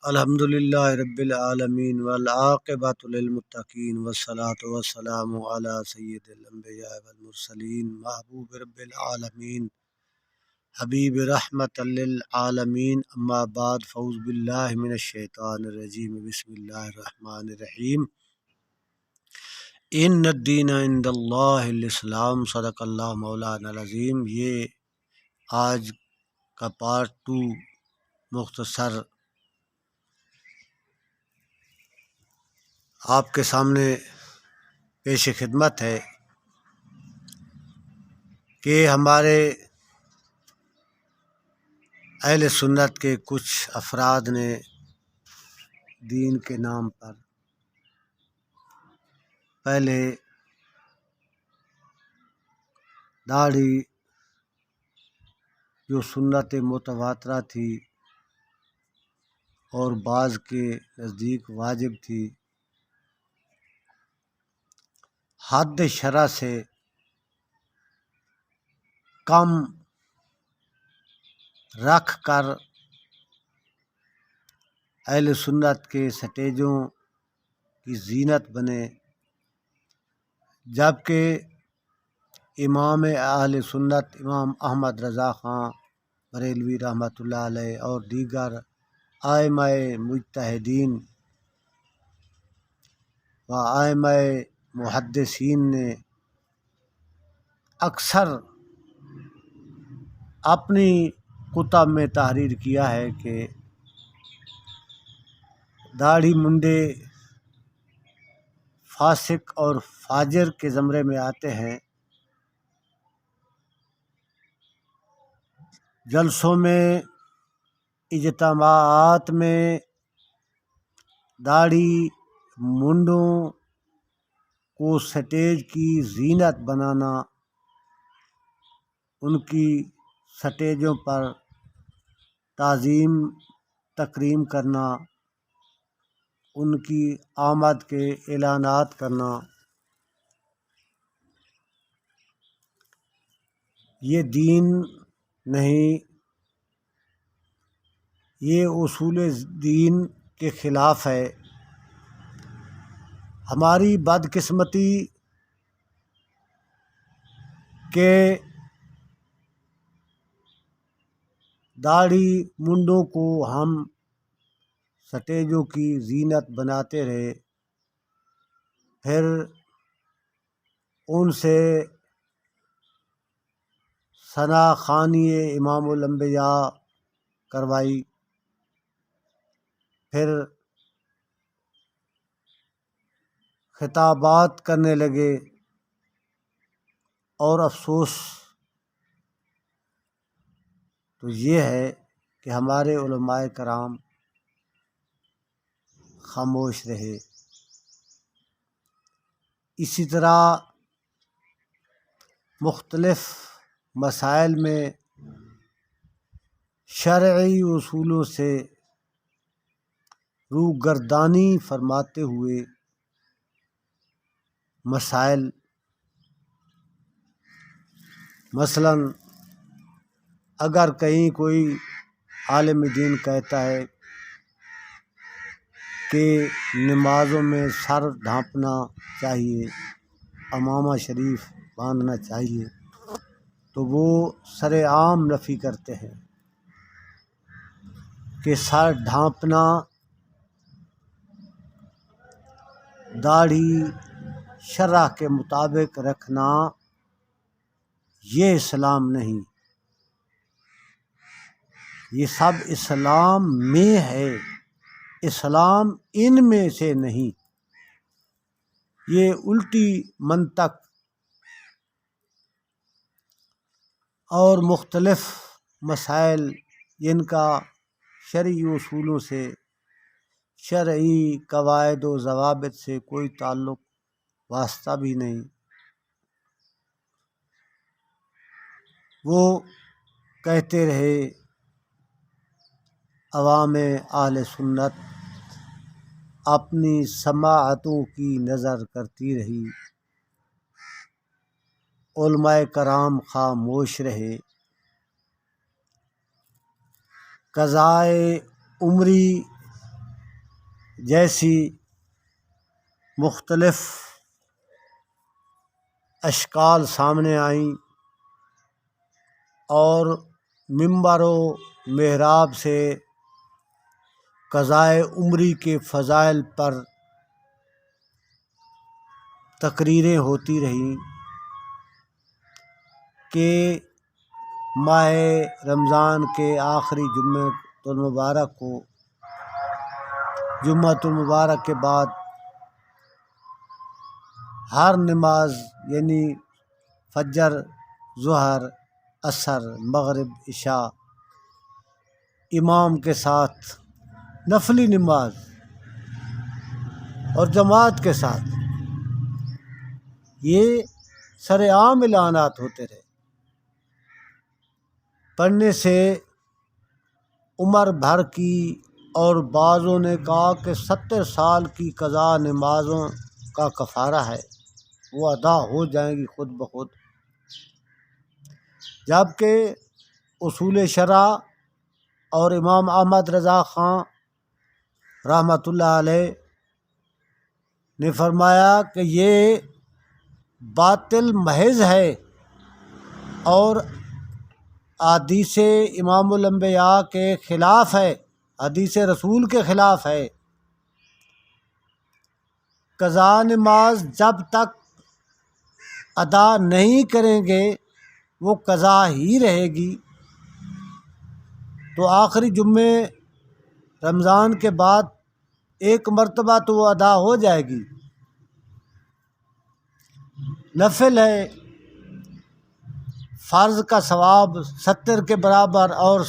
الحمد للہ رب العالمین والعاقبۃ للمتقین والصلاۃ والسلام علی سید الانبیاء والمرسلین محبوب رب العالمین حبیب رحمت للعالمین اما بعد فاعوذ باللہ من الشیطان الرجیم بسم اللہ الرحمن الرحیم ان الدین عند اللہ الاسلام صدق اللہ مولانا العظیم۔ یہ آج کا پارٹ 2 مختصر آپ کے سامنے پیش خدمت ہے کہ ہمارے اہل سنت کے کچھ افراد نے دین کے نام پر پہلے داڑھی جو سنت متواترہ تھی اور بعض کے نزدیک واجب تھی، حد شرع سے کم رکھ کر اہل سنت کے سٹیجوں کی زینت بنے، جبکہ امام اہل سنت امام احمد رضا خان بریلوی رحمۃ اللہ علیہ اور دیگر ائمہ مجتہدین و ائمہ محدثین نے اکثر اپنی کتب میں تحریر کیا ہے کہ داڑھی منڈے فاسق اور فاجر کے زمرے میں آتے ہیں۔ جلسوں میں، اجتماعات میں داڑھی منڈوں کو سٹیج کی زینت بنانا، ان کی سٹیجوں پر تعظیم تکریم کرنا، ان کی آمد کے اعلانات کرنا، یہ دین نہیں، یہ اصول دین کے خلاف ہے۔ ہماری بدقسمتی کہ داڑھی منڈوں کو ہم سٹیجوں کی زینت بناتے رہے، پھر ان سے ثنا خوانی امام الانبیاء کروائی، پھر خطابات کرنے لگے، اور افسوس تو یہ ہے کہ ہمارے علماء کرام خاموش رہے۔ اسی طرح مختلف مسائل میں شرعی اصولوں سے روگردانی فرماتے ہوئے مسائل، مثلاً اگر کہیں کوئی عالم دین کہتا ہے کہ نمازوں میں سر ڈھانپنا چاہیے، عمامہ شریف باندھنا چاہیے، تو وہ سر عام نفی کرتے ہیں کہ سر ڈھانپنا، داڑھی شرع کے مطابق رکھنا، یہ اسلام نہیں، یہ سب اسلام میں ہے، اسلام ان میں سے نہیں۔ یہ الٹی منطق اور مختلف مسائل جن کا شرعی اصولوں سے، شرعی قواعد و ضوابط سے کوئی تعلق واسطہ بھی نہیں، وہ کہتے رہے۔ عوام اہل سنت اپنی سماعتوں کی نظر کرتی رہی، علماء کرام خاموش رہے، قضائے عمری جیسی مختلف اشکال سامنے آئیں اور ممبر و محراب سے قضائے عمری کے فضائل پر تقریریں ہوتی رہیں کہ ماہ رمضان کے آخری جمعۃ المبارک کو جمعۃ المبارک کے بعد ہر نماز یعنی فجر، ظہر، عصر، مغرب، عشاء امام کے ساتھ نفلی نماز اور جماعت کے ساتھ یہ سر عام اعلانات ہوتے رہے، پڑھنے سے عمر بھر کی، اور بعضوں نے کہا کہ 70 سال کی قضا نمازوں کا کفارہ ہے، وہ ادا ہو جائیں گی خود بخود، جبکہ اصول شرع اور امام احمد رضا خان رحمۃ اللہ علیہ نے فرمایا کہ یہ باطل محض ہے اور حدیث امام الانبیاء کے خلاف ہے، حدیث رسول کے خلاف ہے۔ قضا نماز جب تک ادا نہیں کریں گے وہ قضا ہی رہے گی، تو آخری جمعے رمضان کے بعد ایک مرتبہ تو وہ ادا ہو جائے گی، نفل ہے، فرض کا ثواب 70 کے برابر، اور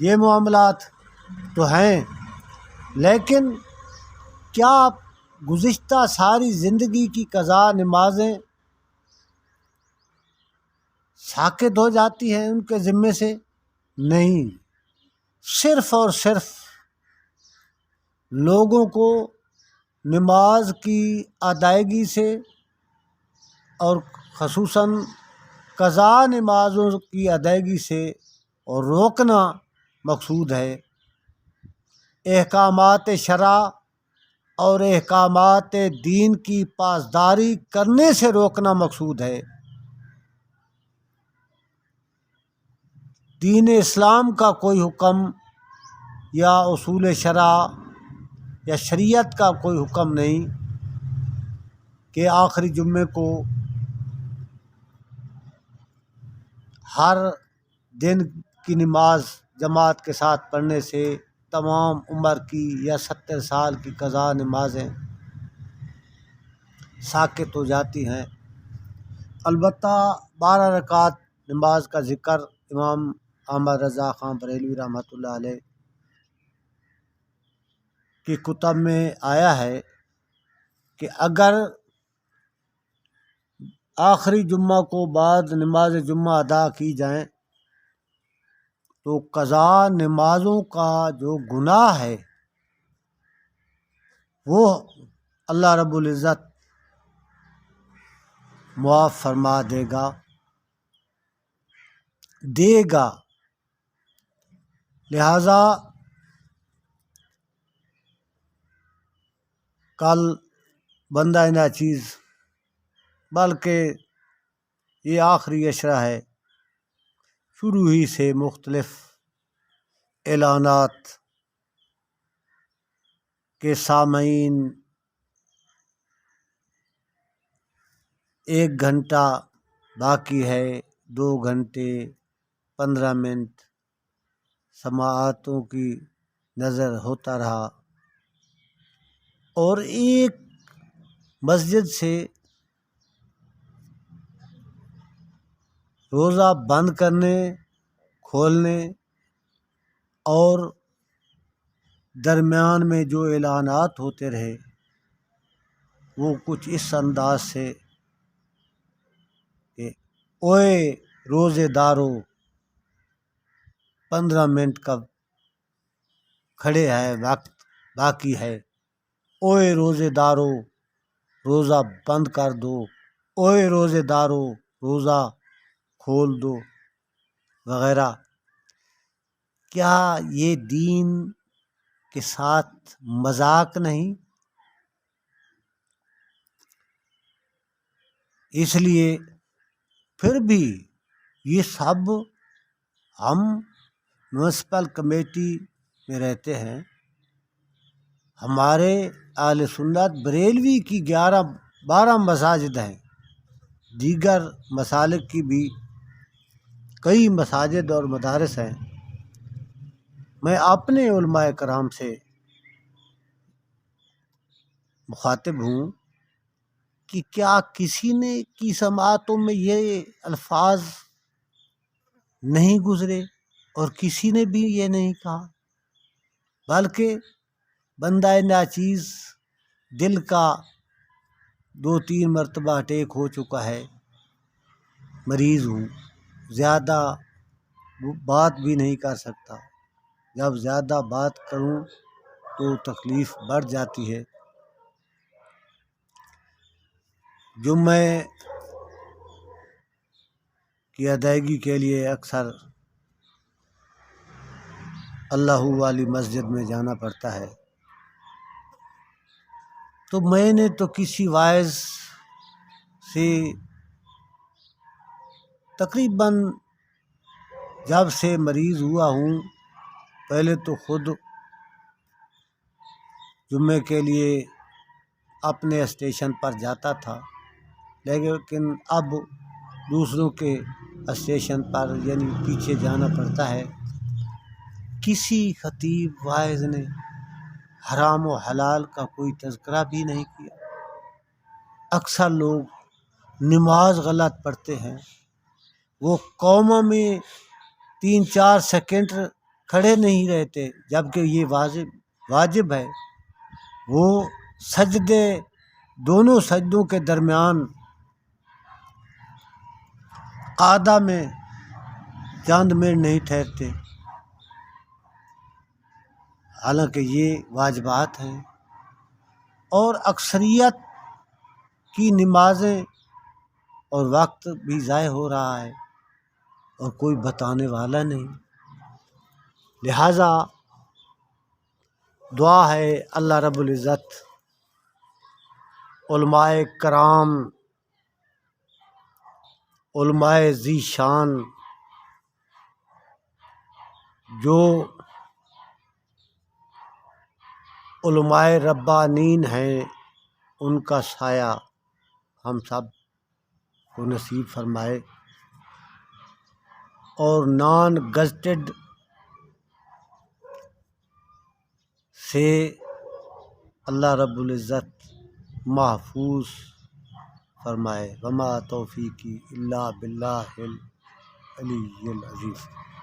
یہ معاملات تو ہیں، لیکن کیا گزشتہ ساری زندگی کی قضا نمازیں ساقط ہو جاتی ہیں ان کے ذمے سے؟ نہیں، صرف اور صرف لوگوں کو نماز کی ادائیگی سے اور خصوصاً قضا نمازوں کی ادائیگی سے اور روکنا مقصود ہے، احکامات شرع اور احکامات دین کی پاسداری کرنے سے روکنا مقصود ہے۔ دین اسلام کا کوئی حکم یا اصول شرع یا شریعت کا کوئی حکم نہیں کہ آخری جمعے کو ہر دن کی نماز جماعت کے ساتھ پڑھنے سے تمام عمر کی یا 70 سال کی قضا نمازیں ساقط ہو جاتی ہیں۔ البتہ 12 رکعت نماز کا ذکر امام احمد رضا خان بریلوی رحمۃ اللہ علیہ کی کتب میں آیا ہے کہ اگر آخری جمعہ کو بعد نماز جمعہ ادا کی جائیں تو قضا نمازوں کا جو گناہ ہے وہ اللہ رب العزت معاف فرما دے گا، لہذا کل بندہ ناچیز، بلکہ یہ آخری عشرہ ہے، شروع ہی سے مختلف اعلانات کہ سامعین 1 گھنٹہ باقی ہے، 2 گھنٹے 15 منٹ سماعتوں کی نظر ہوتا رہا، اور ایک مسجد سے روزہ بند کرنے کھولنے اور درمیان میں جو اعلانات ہوتے رہے وہ کچھ اس انداز سے کہ اوئے روزے دارو 15 منٹ کا کھڑے ہے، وقت باقی ہے، اوئے روزے دارو روزہ بند کر دو، اوئے روزے دارو روزہ کھول دو وغیرہ۔ کیا یہ دین کے ساتھ مذاق نہیں؟ اس لیے پھر بھی یہ سب ہم میونسپل کمیٹی میں رہتے ہیں، ہمارے اہل سنت بریلوی کی 12 مساجد ہیں، دیگر مسالک کی بھی کئی مساجد اور مدارس ہیں۔ میں اپنے علماء کرام سے مخاطب ہوں کہ کیا کسی نے کی سماعتوں میں یہ الفاظ نہیں گزرے اور کسی نے بھی یہ نہیں کہا، بلکہ بندہ ناچیز دل کا 2-3 مرتبہ اٹیک ہو چکا ہے، مریض ہوں، زیادہ بات بھی نہیں کر سکتا، جب زیادہ بات کروں تو تکلیف بڑھ جاتی ہے۔ جمعے کی ادائیگی کے لیے اکثر اللہ والی مسجد میں جانا پڑتا ہے، تو میں نے تو کسی واعظ سے تقریباً جب سے مریض ہوا ہوں، پہلے تو خود جمعے کے لیے اپنے اسٹیشن پر جاتا تھا، لیکن اب دوسروں کے اسٹیشن پر یعنی پیچھے جانا پڑتا ہے۔ کسی خطیب واعظ نے حرام و حلال کا کوئی تذکرہ بھی نہیں کیا۔ اکثر لوگ نماز غلط پڑھتے ہیں، وہ قوموں میں 3-4 سیکنڈ کھڑے نہیں رہتے، جبکہ یہ واجب ہے۔ وہ سجدے، دونوں سجدوں کے درمیان آدھا میں چند منٹ نہیں ٹھہرتے، حالانکہ یہ واجبات ہیں، اور اکثریت کی نمازیں اور وقت بھی ضائع ہو رہا ہے اور کوئی بتانے والا نہیں۔ لہٰذا دعا ہے اللہ رب العزت علماء کرام، علماء ذی شان جو علماء ربانین ہیں، ان کا سایہ ہم سب کو نصیب فرمائے، اور نان گزٹڈ سے اللہ رب العزت محفوظ فرمائے۔ وما توفیقی الا باللہ العلی العظیم۔